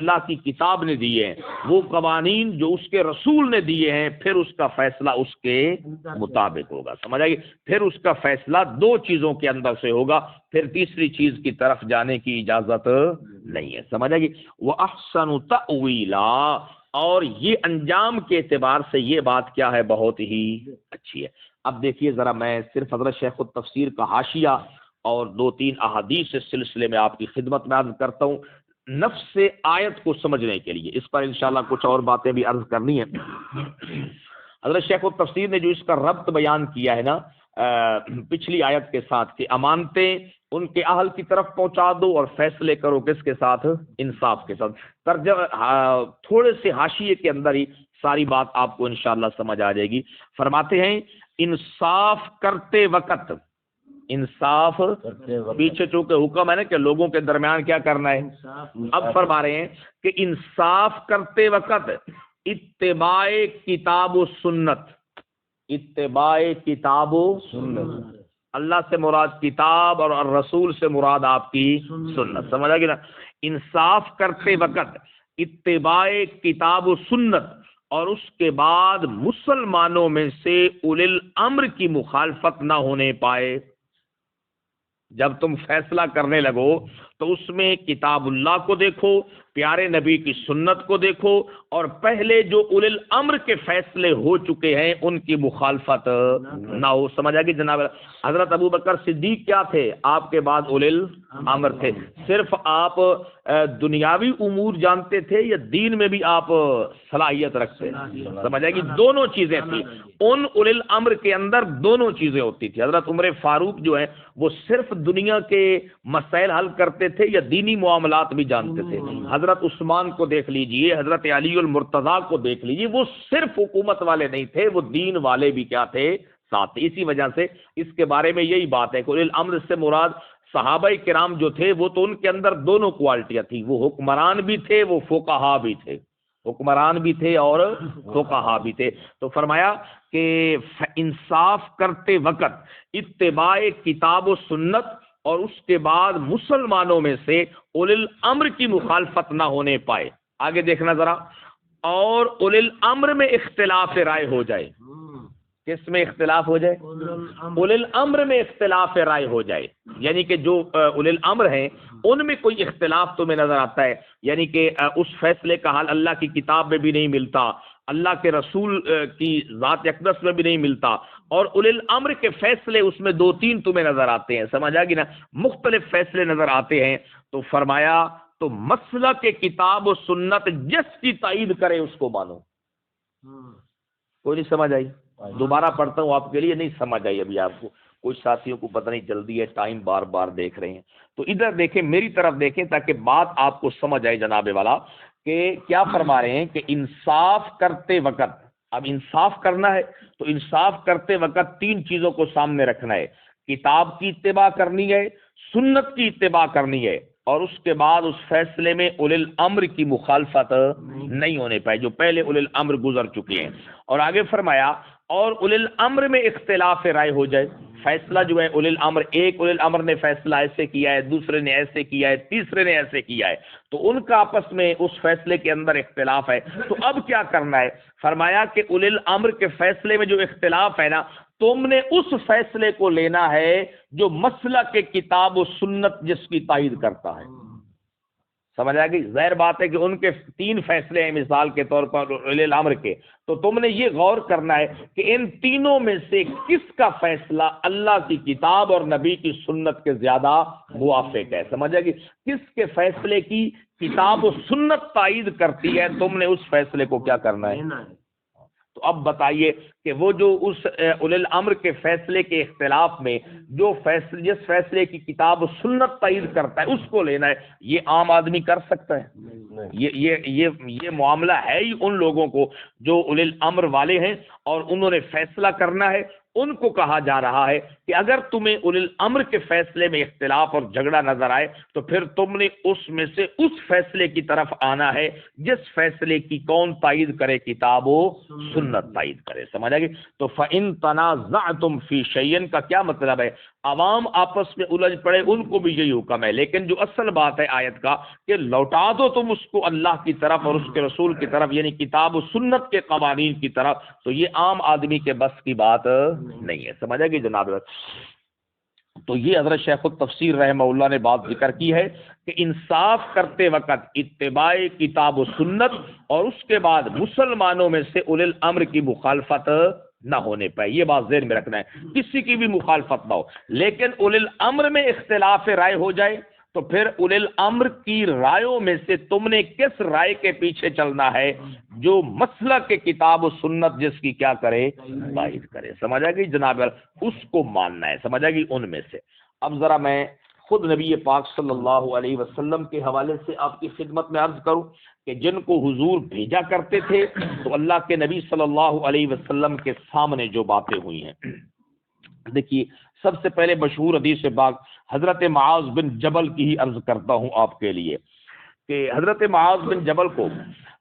اللہ کی کتاب نے دیے ہیں، وہ قوانین جو اس کے رسول نے دیے ہیں، پھر اس کا فیصلہ اس کے مطابق ہوگا. سمجھ آئے گی؟ پھر اس کا فیصلہ دو چیزوں کے اندر سے ہوگا، پھر تیسری چیز کی طرف جانے کی اجازت نہیں ہے. سمجھ آئے گی؟ وَأَحْسَنُ تَأْوِيلًا، اور یہ انجام کے اعتبار سے یہ بات کیا ہے؟ بہت ہی اچھی ہے. اب دیکھیے ذرا، میں صرف حضرت شیخ التفسیر کا حاشیہ اور دو تین احادیث اس سلسلے میں آپ کی خدمت میں عرض کرتا ہوں نفس آیت کو سمجھنے کے لیے. اس پر انشاءاللہ کچھ اور باتیں بھی عرض کرنی ہے. حضرت شیخ التفسیر نے جو اس کا ربط بیان کیا ہے نا پچھلی آیت کے ساتھ، کہ امانتیں ان کے اہل کی طرف پہنچا دو اور فیصلے کرو کس کے ساتھ؟ انصاف کے ساتھ. تھوڑے سے حاشیے کے اندر ہی ساری بات آپ کو انشاءاللہ سمجھ آ جائے گی. فرماتے ہیں انصاف کرتے وقت، انصاف پیچھے چونکہ حکم ہے نا کہ لوگوں کے درمیان کیا کرنا ہے، اب فرما رہے ہیں کہ انصاف کرتے وقت اتباع کتاب و سنت، اتباع کتاب و سنت، اللہ سے مراد کتاب اور رسول سے مراد آپ کی سنت. سمجھ آئے گی نا؟ انصاف کرتے وقت اتباع کتاب و سنت، اور اس کے بعد مسلمانوں میں سے اولی الامر کی مخالفت نہ ہونے پائے. جب تم فیصلہ کرنے لگو تو اس میں کتاب اللہ کو دیکھو، پیارے نبی کی سنت کو دیکھو، اور پہلے جو اولی الامر کے فیصلے ہو چکے ہیں ان کی مخالفت نہ ہو. سمجھ آ گئی جناب؟ حضرت ابو بکر صدیق کیا تھے؟ آپ کے بعد اولی الامر تھے. صرف آپ دنیاوی امور جانتے تھے یا دین میں بھی آپ صلاحیت رکھتے؟ سمجھ آئے گی؟ دونوں چیزیں تھیں. ان اولی الامر کے اندر دونوں چیزیں ہوتی تھی. حضرت عمر فاروق جو ہے وہ صرف دنیا کے مسائل حل کرتے تھے یا دینی معاملات بھی جانتے تھے؟ حضرت عثمان کو دیکھ لیجئے، حضرت علی المرتضیٰ کو دیکھ لیجئے، وہ صرف حکومت والے نہیں تھے، وہ دین والے بھی کیا تھے؟ ساتھ. اسی وجہ سے اس کے بارے میں یہی بات ہے کہ اولی الامر سے مراد صحابہ کرام جو تھے وہ تو ان کے اندر دونوں کوالٹیاں تھیں، وہ حکمران بھی تھے، وہ فقہا بھی تھے، حکمران بھی تھے اور فقہا بھی تھے. تو فرمایا کہ انصاف کرتے وقت اتباع کتاب و سنت، اور اس کے بعد مسلمانوں میں سے اولی الامر کی مخالفت نہ ہونے پائے. آگے دیکھنا ذرا، اور اولی الامر میں اختلاف رائے ہو جائے. کس میں اختلاف ہو جائے؟ اولی الامر میں اختلاف رائے ہو جائے، یعنی کہ جو اولی الامر ہیں ان میں کوئی اختلاف تمہیں نظر آتا ہے، یعنی کہ اس فیصلے کا حل اللہ کی کتاب میں بھی نہیں ملتا، اللہ کے رسول کی ذات اقدس میں بھی نہیں ملتا، اور اولی الامر کے فیصلے اس میں دو تین تمہیں نظر آتے ہیں. سمجھ آ گئی نا؟ مختلف فیصلے نظر آتے ہیں. تو فرمایا تو مسئلہ کے کتاب و سنت جس کی تائید کرے اس کو مانو. کوئی نہیں سمجھ آئی؟ دوبارہ پڑھتا ہوں آپ کے لیے، نہیں سمجھ آئی ابھی آپ کو. کچھ ساتھیوں کو پتہ نہیں جلدی ہے، ٹائم بار بار دیکھ رہے ہیں. تو ادھر دیکھیں، میری طرف دیکھیں تاکہ بات آپ کو سمجھ آئے جناب والا. کہ کیا فرما رہے ہیں کہ انصاف کرتے وقت، اب انصاف کرنا ہے تو انصاف کرتے وقت تین چیزوں کو سامنے رکھنا ہے. کتاب کی اتباع کرنی ہے، سنت کی اتباع کرنی ہے، اور اس کے بعد اس فیصلے میں اولی الامر کی مخالفت نہیں ہونے پائے، جو پہلے اولی الامر گزر چکے ہیں. اور آگے فرمایا اور اولی الامر میں اختلاف رائے ہو جائے. فیصلہ جو ہے اولی الامر، ایک اولی الامر نے فیصلہ ایسے کیا ہے، دوسرے نے ایسے کیا ہے، تیسرے نے ایسے کیا ہے، تو ان کا آپس میں اس فیصلے کے اندر اختلاف ہے. تو اب کیا کرنا ہے؟ فرمایا کہ اولی الامر کے فیصلے میں جو اختلاف ہے نا، تم نے اس فیصلے کو لینا ہے جو مسئلہ کے کتاب و سنت جس کی تائید کرتا ہے. سمجھ آ گئی؟ ظاہر بات ہے کہ ان کے تین فیصلے ہیں مثال کے طور پر اولی الامر کے، تو تم نے یہ غور کرنا ہے کہ ان تینوں میں سے کس کا فیصلہ اللہ کی کتاب اور نبی کی سنت کے زیادہ موافق ہے. سمجھ آ گئی؟ کس کے فیصلے کی کتاب و سنت تائید کرتی ہے، تم نے اس فیصلے کو کیا کرنا ہے. تو اب بتائیے کہ وہ جو اس اولی الامر کے فیصلے کے اختلاف میں جو فیصلے، جس فیصلے کی کتاب و سنت تائید کرتا ہے اس کو لینا ہے، یہ عام آدمی کر سکتا ہے؟ یہ معاملہ ہے ہی ان لوگوں کو جو اولی الامر والے ہیں اور انہوں نے فیصلہ کرنا ہے. ان کو کہا جا رہا ہے کہ اگر تمہیں اولی الامر کے فیصلے میں اختلاف اور جھگڑا نظر آئے تو پھر تم نے اس میں سے اس فیصلے کی طرف آنا ہے جس فیصلے کی کون تائید کرے؟ کتاب و سنت تائید کرے. سمجھ سمجھ آئے گی؟ تو فَإِن تَنَازَعْتُمْ فِي شَيْءٍ کا کیا مطلب ہے؟ عوام آپس میں الجھ پڑے ان کو بھی یہی حکم ہے، لیکن جو اصل بات ہے آیت کا کہ لوٹا دو تم اس کو اللہ کی طرف اور اس کے رسول کی طرف، یعنی کتاب و سنت کے قوانین کی طرف، تو یہ عام آدمی کے بس کی بات نہیں ہے، سمجھ آئے گی جناب؟ تو یہ حضرت شیخ التفسیر رحمہ اللہ نے بات ذکر کی ہے کہ انصاف کرتے وقت اتباع کتاب و سنت اور اس کے بعد مسلمانوں میں سے اولی الامر کی مخالفت نہ ہونے پائے، یہ بات ذہن میں رکھنا ہے، کسی کی بھی مخالفت نہ ہو، لیکن اولی الامر میں اختلاف رائے ہو جائے تو پھر اولی الامر کی رائےوں میں سے تم نے کس رائے کے پیچھے چلنا ہے جو مسئلہ کے کتاب و سنت جس کی کیا کرے، تائید کرے، سمجھ آ گئی جناب؟ اس کو ماننا ہے، سمجھ آ گئی؟ ان میں سے اب ذرا میں خود نبی پاک صلی اللہ علیہ وسلم کے حوالے سے آپ کی خدمت میں عرض کروں کہ جن کو حضور بھیجا کرتے تھے تو اللہ کے نبی صلی اللہ علیہ وسلم کے سامنے جو باتیں ہوئی ہیں، دیکھیے سب سے پہلے مشہور حدیث پاک حضرت معاذ بن جبل کی ہی عرض کرتا ہوں آپ کے لیے کہ حضرت معاذ بن جبل کو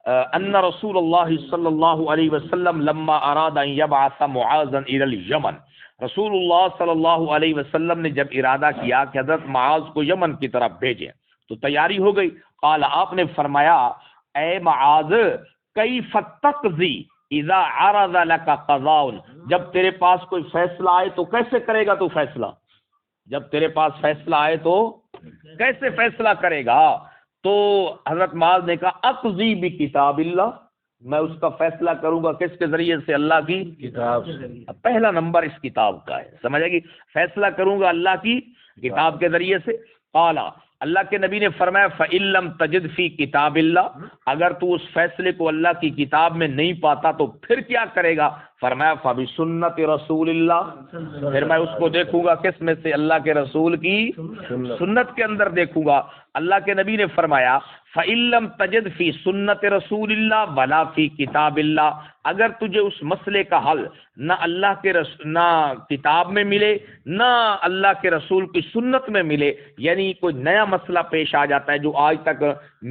ان رسول اللہ صلی اللہ علیہ وسلم لما اراد ان یبعث معاذا الى الیمن، رسول اللہ صلی اللہ علیہ وسلم نے جب ارادہ کیا کہ حضرت معاذ کو یمن کی طرف بھیجیں تو تیاری ہو گئی، قال آپ نے فرمایا اے معاذ کیف تقضی اذا عرض لك قضاء، جب تیرے پاس کوئی فیصلہ آئے تو کیسے کرے گا تو فیصلہ، جب تیرے پاس فیصلہ آئے تو کیسے فیصلہ کرے گا؟ تو حضرت معاذ نے کہا اقضی بکتاب اللہ، میں اس کا فیصلہ کروں گا کس کے ذریعے سے؟ اللہ کی کتاب سے۔ پہلا نمبر اس کتاب کا ہے، سمجھ آئے گی؟ فیصلہ کروں گا اللہ کی کتاب کے ذریعے سے۔ قال، اللہ کے نبی نے فرمایا فَإِن لَّمْ تَجِدْ فِي کتاب اللہ، اگر تو اس فیصلے کو اللہ کی کتاب میں نہیں پاتا تو پھر کیا کرے گا؟ فرمایا فَبِسُنَّةِ رسول اللہ، پھر میں اس کو دیکھوں گا کس میں سے؟ اللہ کے رسول کی سنت کے اندر دیکھوں گا۔ اللہ کے نبی نے فرمایا فَإِن لَّمْ تَجِدْ فِي سُنَّةِ رسول اللہ وَلَا فِي کتاب اللہ، اگر تجھے اس مسئلے کا حل نہ اللہ کے نہ کتاب میں ملے نہ اللہ کے رسول کی سنت میں ملے، یعنی کوئی نیا مسئلہ پیش آ جاتا ہے جو آج تک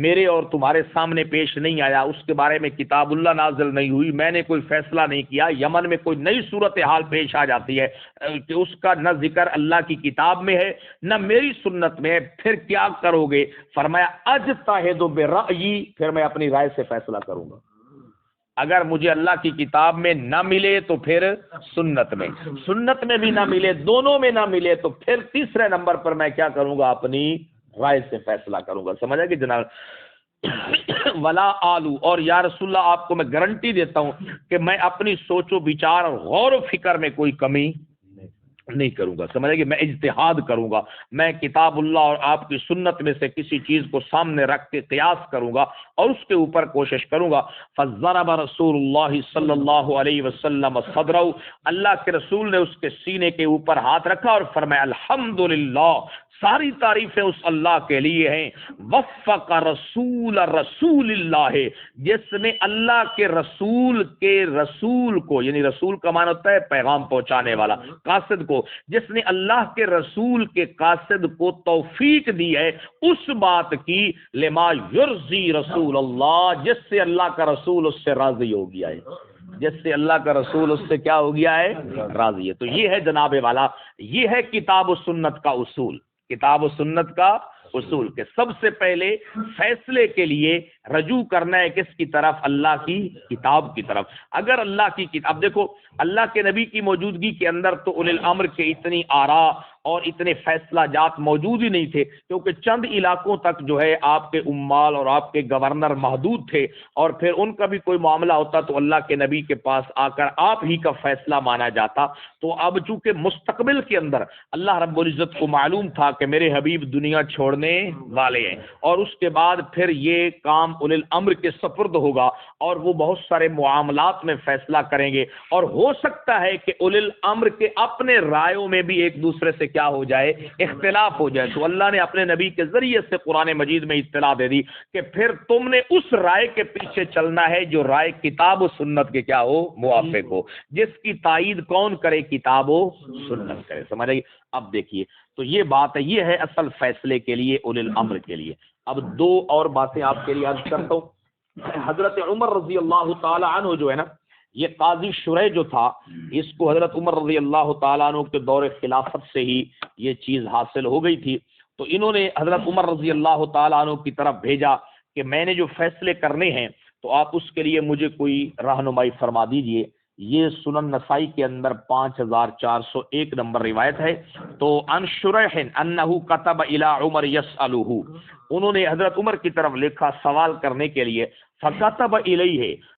میرے اور تمہارے سامنے پیش نہیں آیا، اس کے بارے میں کتاب اللہ نازل نہیں ہوئی، میں نے کوئی فیصلہ نہیں کیا، یمن میں کوئی نئی صورتحال پیش آ جاتی ہے کہ اس کا نہ ذکر اللہ کی کتاب میں ہے نہ میری سنت میں ہے، پھر کیا کرو گے؟ فرمایا اجتہد برأیی، پھر میں اپنی رائے سے فیصلہ کروں گا، اگر مجھے اللہ کی کتاب میں نہ ملے تو پھر سنت میں بھی نہ ملے، دونوں میں نہ ملے تو پھر تیسرے نمبر پر میں کیا کروں گا؟ اپنی رائے سے فیصلہ کروں گا، سمجھ آئے گی جناب؟ ولا آلو، اور یا رسول اللہ آپ کو میں گارنٹی دیتا ہوں کہ میں اپنی سوچ و بچار اور غور و فکر میں کوئی کمی نہیں کروں گا، سمجھے گی؟ میں اجتہاد کروں گا، میں کتاب اللہ اور آپ کی سنت میں سے کسی چیز کو سامنے رکھ کے قیاس کروں گا اور اس کے اوپر کوشش کروں گا۔ فضرب رسول اللہ صلی اللہ علیہ وسلم صدرہ، اللہ کے رسول نے اس کے سینے کے اوپر ہاتھ رکھا اور فرمایا الحمدللہ، ساری تعریفیں اس اللہ کے لیے ہیں، وفق رسول اللہ، جس نے اللہ کے رسول کو، یعنی رسول کا معنی ہوتا ہے پیغام پہنچانے والا، قاصد کو، جس نے اللہ کے رسول کے قاصد کو توفیق دی ہے اس بات کی، لما یرضی رسول اللہ، جس سے اللہ کا رسول اس سے راضی ہو گیا ہے، جس سے اللہ کا رسول اس سے کیا ہو گیا ہے؟ راضی ہے۔ تو یہ ہے جناب والا، یہ ہے کتاب و سنت کا اصول، کتاب و سنت کا اصول کہ سب سے پہلے فیصلے کے لیے رجوع کرنا ہے کس کی طرف؟ اللہ کی کتاب کی طرف۔ اگر اللہ کی کتاب، دیکھو اللہ کے نبی کی موجودگی کے اندر تو اولی الامر کے اتنی آراء اور اتنے فیصلہ جات موجود ہی نہیں تھے، کیونکہ چند علاقوں تک جو ہے آپ کے امال اور آپ کے گورنر محدود تھے، اور پھر ان کا بھی کوئی معاملہ ہوتا تو اللہ کے نبی کے پاس آ کر آپ ہی کا فیصلہ مانا جاتا۔ تو اب چونکہ مستقبل کے اندر اللہ رب العزت کو معلوم تھا کہ میرے حبیب دنیا چھوڑنے والے ہیں، اور اس کے بعد پھر یہ کام اولی الامر کے سپرد ہوگا اور وہ بہت سارے معاملات میں فیصلہ کریں گے، اور ہو سکتا ہے کہ اولی الامر کے اپنے رائےوں میں بھی ایک دوسرے سے کیا ہو جائے؟ اختلاف ہو جائے۔ تو اللہ نے اپنے نبی کے ذریعے سے قرآن مجید میں اطلاع دے دی کہ پھر تم نے اس رائے کے پیچھے چلنا ہے جو رائے کتاب و سنت کے کیا ہو؟ موافق ہو، جس کی تائید کون کرے؟ کتاب و سنت کرے، سمجھ آئی؟ اب دیکھیے تو یہ بات ہے، یہ ہے اصل فیصلے کے لیے اولی الامر کے لیے۔ اب دو اور باتیں آپ کے لیے عرض کرتا ہوں۔ حضرت عمر رضی اللہ تعالی عنہ جو ہے نا، یہ قاضی شرح جو تھا اس کو حضرت عمر رضی اللہ تعالیٰ عنہ کے دور خلافت سے ہی یہ چیز حاصل ہو گئی تھی. تو انہوں نے حضرت عمر رضی اللہ تعالیٰ عنہ کی طرف بھیجا کہ میں نے جو فیصلے کرنے ہیں تو آپ اس کے لیے مجھے کوئی رہنمائی فرما دیجئے. یہ سنن نسائی کے اندر 5401 نمبر روایت ہے. تو عن شریح انہ کتب الی عمر یسألہ، انہوں نے حضرت عمر کی طرف لکھا سوال کرنے کے لیے. فکتب الیہ،